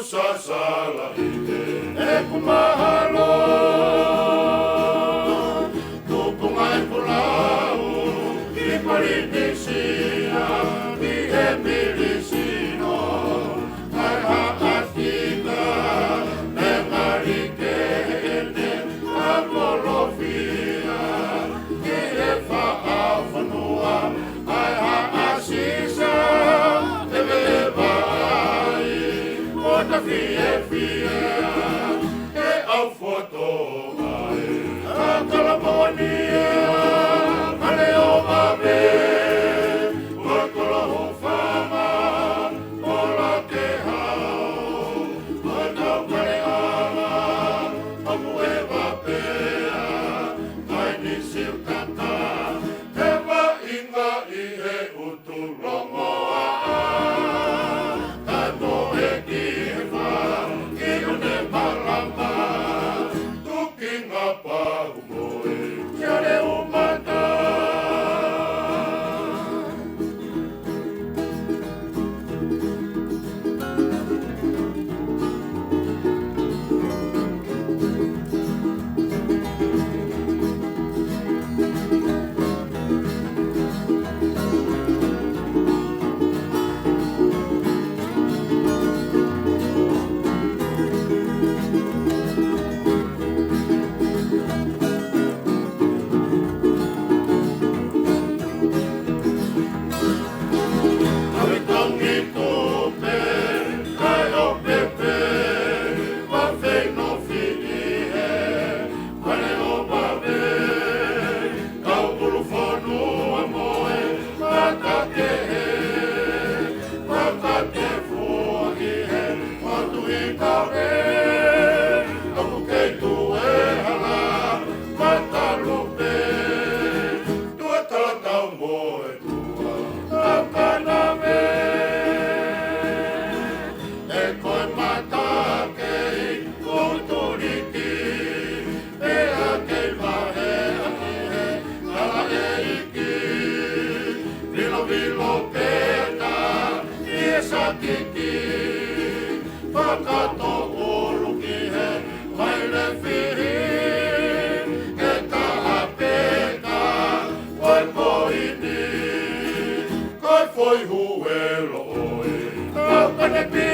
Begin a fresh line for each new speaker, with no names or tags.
sasala ite e kumahalo tupunga e pulau i Polynesia i Emilisino ai haatika me marikene apolofia i e whaafanua ai haasisa e mewai o ta fie e au foto ai a kalamonia ale o ave o kolo fama o la ke hao o tau kare ama o mueva pea ai ni siutata e wa inga i he utulongo a ai mo e kiwa i une malama tukinga pa umoe kiare umata Whakato ulukihe mai le whiri e taha peka koe poini koe foi huelo oi.